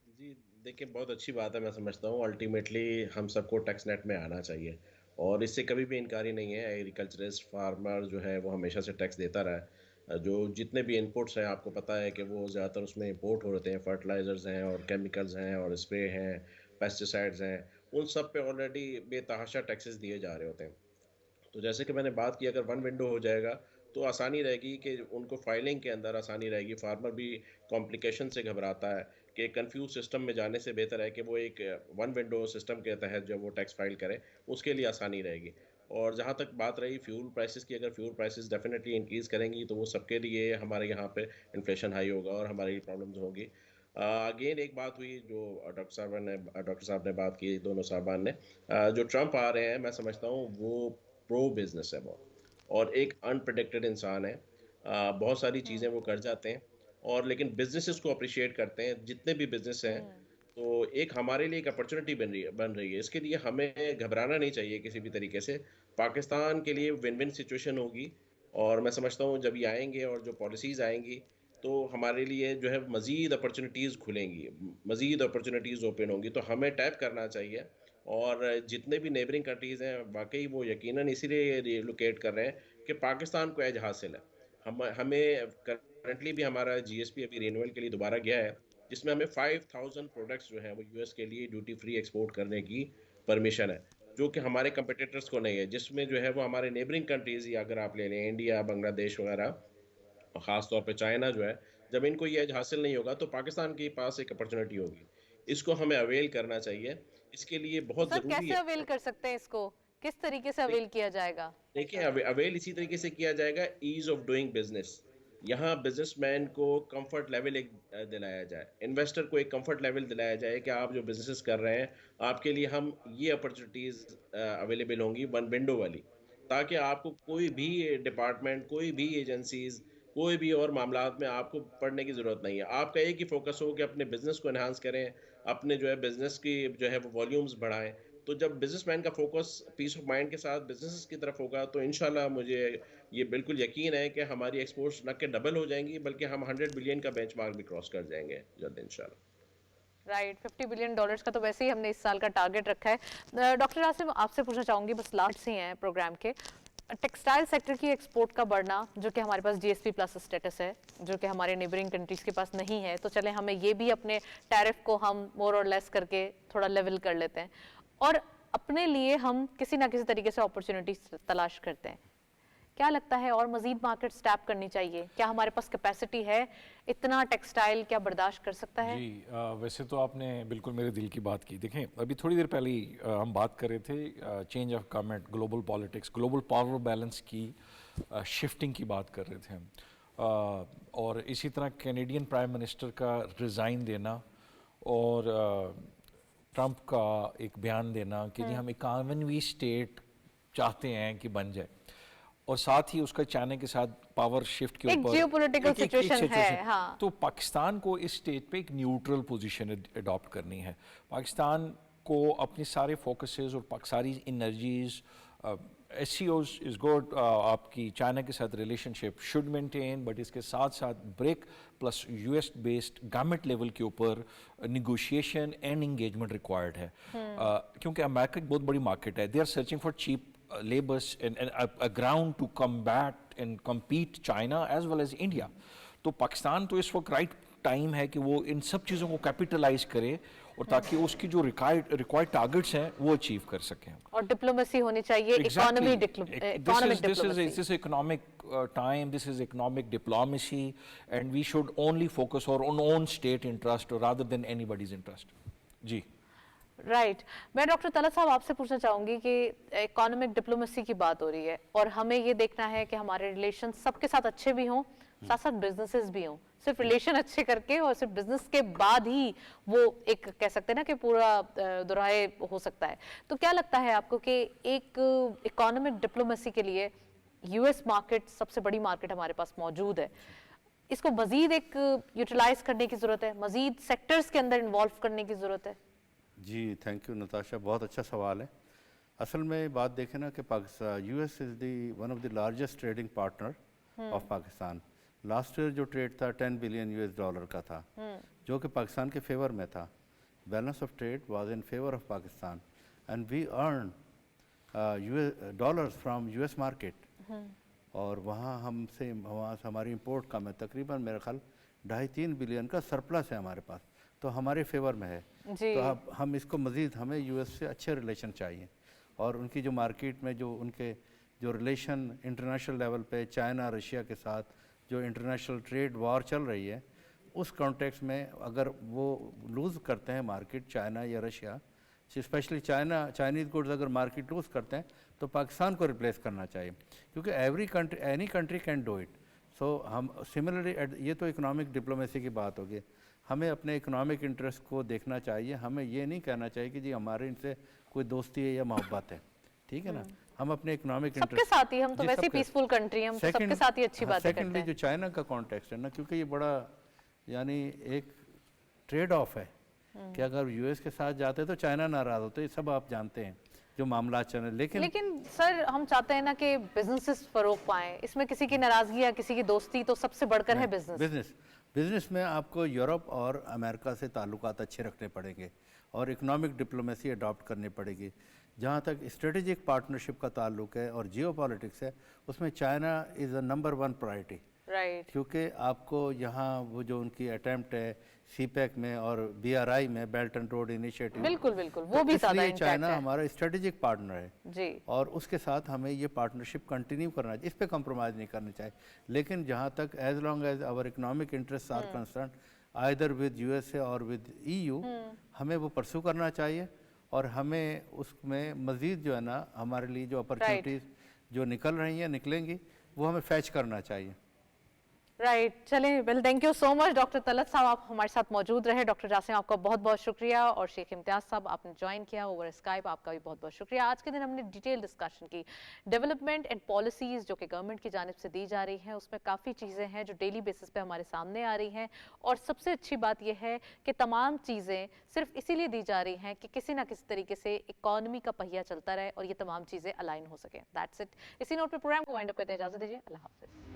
जी देखिए, बहुत अच्छी बात है, मैं समझता हूँ अल्टीमेटली हम सबको टैक्स नेट में आना चाहिए और इससे कभी भी इनकारी नहीं है। एग्रीकल्चरिस्ट फार्मर जो है वो हमेशा से टैक्स देता रहा है। जो जितने भी इनपुट्स हैं आपको पता है कि वो ज़्यादातर उसमें इंपोर्ट हो रहे हैं, फर्टिलाइज़र्स हैं और केमिकल्स हैं और स्प्रे हैं, पेस्टिसाइड्स हैं, उन सब पे ऑलरेडी बेतहाशा टैक्सेस दिए जा रहे होते हैं। तो जैसे कि मैंने बात की, अगर वन विंडो हो जाएगा तो आसानी रहेगी कि उनको फाइलिंग के अंदर आसानी रहेगी। फार्मर भी कॉम्प्लिकेशन से घबराता है कि कंफ्यूज सिस्टम में जाने से बेहतर है कि वो एक वन विंडो सिस्टम के तहत जब वो टैक्स फाइल करे उसके लिए आसानी रहेगी। और जहाँ तक बात रही फ्यूल प्राइसेस की, अगर फ्यूल प्राइसेस डेफिनेटली इंक्रीज़ करेंगी तो वो सबके लिए हमारे यहाँ पे इन्फ्लेशन हाई होगा और हमारी प्रॉब्लम्स होंगी। अगेन एक बात हुई जो डॉक्टर साहब ने बात की, दोनों साहबान ने, जो ट्रम्प आ रहे हैं मैं समझता हूँ वो प्रो बिजनेस है बहुत, और एक अनप्रेडिक्टेड इंसान है। बहुत सारी चीज़ें वो कर जाते हैं और लेकिन बिजनेसेस को अप्रिशिएट करते हैं, जितने भी बिजनेस हैं। तो एक हमारे लिए एक अपॉर्चुनिटी बन रही है। इसके लिए हमें घबराना नहीं चाहिए किसी भी तरीके से। पाकिस्तान के लिए विन विन सिचुएशन होगी और मैं समझता हूँ जब ये आएंगे और जो पॉलिसीज़ आएंगी तो हमारे लिए जो है मज़ीद अपॉर्चुनिटीज़ खुलेंगी, मज़ीद अपॉर्चुनिटीज़ ओपन होंगी, तो हमें टैप करना चाहिए। और जितने भी नेबरिंग कंट्रीज़ हैं वाकई वो यकीनन इसीलिए रिलोकेट कर रहे हैं कि पाकिस्तान को एज हासिल है। हमें करंटली भी हमारा जीएसपी अभी रिन्यूअल के लिए दोबारा गया है, जिसमें हमें 5000 प्रोडक्ट्स जो हैं वो यूएस के लिए ड्यूटी फ्री एक्सपोर्ट करने की परमिशन है, जो कि हमारे कंपटीटर्स को नहीं है। जिसमें जो है वो हमारे नेबरिंग कंट्रीज़, या अगर आप ले लें इंडिया, बांग्लादेश वगैरह, ख़ास तौर पे चाइना जो है, जब इनको ये एज हासिल नहीं होगा तो पाकिस्तान के पास एक अपॉर्चुनिटी होगी। इसको हमें अवेल करना चाहिए। इसके लिए बहुत
सर
ज़रूरी
कैसे
है।
अवेल कर सकते हैं इसको, किस तरीके से अवेल किया जाएगा?
देखिए, अवेल इसी तरीके से किया जाएगा, ईज ऑफ डूइंग बिजनेस। यहाँ बिजनेसमैन को कंफर्ट लेवल एक दिलाया जाए, इन्वेस्टर को एक कंफर्ट लेवल दिलाया जाए कि आप जो बिजनेस कर रहे हैं आपके लिए हम ये अपॉर्चुनिटीज़ अवेलेबल होंगी वन विंडो वाली, ताकि आपको कोई भी डिपार्टमेंट, कोई भी एजेंसीज, कोई भी और मामलात में आपको पढ़ने की ज़रूरत नहीं है। आपका एक ही फोकस हो कि अपने बिजनेस को एनहांस करें, अपने जो है बिजनेस की जो है वो वॉल्यूम्स बढ़ाएं। तो जब बिजनेसमैन का फोकस पीस ऑफ माइंड के साथ बिजनेस की तरफ होगा तो इंशाल्लाह मुझे ये बिल्कुल यकीन है कि हमारी एक्सपोर्ट्स न के डबल हो जाएंगी बल्कि हम 100 बिलियन का बेंचमार्क भी क्रॉस कर जाएंगे जल्द इंशाल्लाह।
राइट, $50 बिलियन का तो वैसे ही हमने इस साल का टारगेट रखा है। डॉक्टर आसिम, आपसे पूछना चाहूँगी, बस लास्ट से हैं प्रोग्राम के, टेक्सटाइल सेक्टर की एक्सपोर्ट का बढ़ना, जो कि हमारे पास जीएसपी प्लस स्टेटस है, जो कि हमारे नेबरिंग कंट्रीज के पास नहीं है, तो चले हमें ये भी अपने टैरिफ को हम मोर और लेस करके थोड़ा लेवल कर लेते हैं और अपने लिए हम किसी ना किसी तरीके से अपॉर्चुनिटीज तलाश करते हैं। क्या लगता है और मजीद मार्केट टैप करनी चाहिए? क्या हमारे पास कैपेसिटी है? इतना टेक्सटाइल क्या बर्दाश्त कर सकता है?
जी वैसे तो आपने बिल्कुल मेरे दिल की बात की। देखें, अभी थोड़ी देर पहले ही हम बात कर रहे थे change of government, global politics, global power balance की शिफ्टिंग की बात कर रहे थे हम। और इसी तरह कैनेडियन प्राइम मिनिस्टर का रिज़ाइन देना और ट्रंप का एक बयान देना कि जी हम 51वीं स्टेट चाहते हैं कि बन जाए, और साथ ही उसका चाइना के साथ पावर शिफ्ट के
एक
ऊपर
जियोपॉलिटिकल सिचुएशन है। हाँ।
तो पाकिस्तान को इस स्टेज पे एक न्यूट्रल पोजीशन अडॉप्ट करनी है। पाकिस्तान को अपने सारे फोकसेस और सारी एनर्जीज, SCOs इज़ गुड, आपकी चाइना के साथ रिलेशनशिप शुड मेंटेन, बट इसके साथ साथ brick plus US based government level के ऊपर निगोशिएशन एंड इंगेजमेंट रिक्वायर्ड है। क्योंकि अमेरिका एक बहुत बड़ी मार्केट है, they are searching for cheap labors and a ground to combat and compete China as well as India। तो पाकिस्तान तो इस वक्त राइट टाइम है कि वो इन सब चीज़ों को कैपिटलाइज करे और ताकि उसकी जो रिक्वायर्ड टारगेट्स हैं वो अचीव कर सकें।
और डिप्लोमेसी होनी चाहिए, economic diplomacy.
This is economic time, this is economic diplomacy, and we should only focus on our own state interest rather than anybody's interest। Ji
right मैं डॉक्टर तलत साहब आपसे पूछना चाहूंगी कि इकोनॉमिक डिप्लोमेसी की बात हो रही है और हमें ये देखना है कि हमारे रिलेशन सबके साथ अच्छे भी हों, साथ साथ बिजनेसेस भी हों। सिर्फ रिलेशन अच्छे करके और सिर्फ बिजनेस के बाद ही वो एक कह सकते हैं ना कि पूरा दुराए हो सकता है। तो क्या लगता है आपको कि एक इकोनॉमिक डिप्लोमेसी के लिए US मार्केट सबसे बड़ी मार्केट हमारे पास मौजूद है, इसको मजीद एक यूटिलाइज करने की जरूरत है, मजीद सेक्टर्स के अंदर इन्वॉल्व करने की जरूरत है?
जी थैंक यू नताशा, बहुत अच्छा सवाल है। असल में बात देखें ना कि Pakistan US is the one of the largest trading partner of Pakistan. Last year जो ट्रेड था $10 बिलियन का था, जो कि पाकिस्तान के फेवर में था। Balance of trade was in favour of Pakistan and we earn dollars from US market. और वहाँ से हमारी इंपोर्ट कम है, तकरीबन मेरा ख्याल 2.5-3 बिलियन का सरप्लस है हमारे पास, तो हमारे फेवर में है। तो अब हम इसको मज़ीद, हमें US से अच्छे रिलेशन चाहिए और उनकी जो मार्केट में जो उनके जो रिलेशन इंटरनेशनल लेवल पे चाइना रशिया के साथ जो इंटरनेशनल ट्रेड वॉर चल रही है, उस कॉन्टेक्स्ट में अगर वो लूज़ करते हैं मार्केट चाइना या रशिया, स्पेशली चाइनीज़ गुड्स अगर मार्केट लूज़ करते हैं तो पाकिस्तान को रिप्लेस करना चाहिए, क्योंकि any country can do it. So हम सिमिलरली, ये तो इकोनॉमिक डिप्लोमेसी की बात होगी, हमें अपने इकोनॉमिक इंटरेस्ट को देखना चाहिए। हमें ये नहीं कहना चाहिए कि जी हमारे इनसे कोई दोस्ती है या मोहब्बत है, ठीक है ना। हम अपने इकोनॉमिक इंटरेस्ट
सबके साथ ही, हम तो वैसे पीसफुल कंट्री, हम तो सबके साथ ही अच्छी बातें करते हैं।
सेकंडली जो चाइना का कॉन्टेक्स्ट है ना, क्योंकि ये बड़ा यानी एक ट्रेड ऑफ है कि अगर US के साथ जाते तो चाइना नाराज होते, ये सब आप जानते हैं जो मामला चल रहे। लेकिन
सर हम चाहते हैं ना कि बिजनेसेस फरोग पाएं, इसमें किसी की नाराजगी या किसी की दोस्ती तो सबसे बढ़कर है
बिजनेस में आपको यूरोप और अमेरिका से ताल्लुकात अच्छे रखने पड़ेंगे और इकोनॉमिक डिप्लोमेसी अडॉप्ट करनी पड़ेगी। जहाँ तक स्ट्रेटेजिक पार्टनरशिप का ताल्लुक है और जियो पॉलिटिक्स है, उसमें China is a number 1 priority.
Right.
क्योंकि आपको यहाँ वो जो उनकी अटेम्प्ट है CPEC में और BRI में, बेल्ट एंड रोड इनिशिएटिव,
बिल्कुल वो भी ज़्यादा इंपैक्ट है।
चाइना हमारा स्ट्रेटेजिक पार्टनर है
जी, और
उसके साथ हमें ये पार्टनरशिप कंटिन्यू करना चाहिए, इस पे कॉम्प्रोमाइज़ नहीं करनी चाहिए। लेकिन जहाँ तक as long as our economic interest are concern either with USA और विद EU, हमें वो परस्यू करना चाहिए और हमें उसमें मज़ीद जो है ना हमारे लिए जो अपॉर्चुनिटीज़ जो निकल रही हैं निकलेंगी, वो हमें फैच करना चाहिए।
राइट चलें, well thank you so much doctor Talat साहब, आप हमारे साथ मौजूद रहे। डॉक्टर जासिम आपका बहुत बहुत शुक्रिया, और शेख इम्तियाज साहब आपने ज्वाइन किया ओवर स्काइप, आपका भी बहुत बहुत शुक्रिया। आज के दिन हमने डिटेल डिस्कशन की डेवलपमेंट एंड पॉलिसीज़ जो कि गवर्नमेंट की जानिब से दी जा रही हैं, उसमें काफ़ी चीज़ें हैं जो डेली बेसिस पे हमारे सामने आ रही हैं, और सबसे अच्छी बात यह है कि तमाम चीज़ें सिर्फ इसीलिए दी जा रही हैं कि किसी ना किसी तरीके से इकॉनमी का पहिया चलता रहे और ये तमाम चीज़ें अलाइन हो सकें। That's it. इसी नोट पर प्रोग्राम को वाइंड अप करते हैं, इजाज़त दीजिए, अल्लाह हाफ़िज़।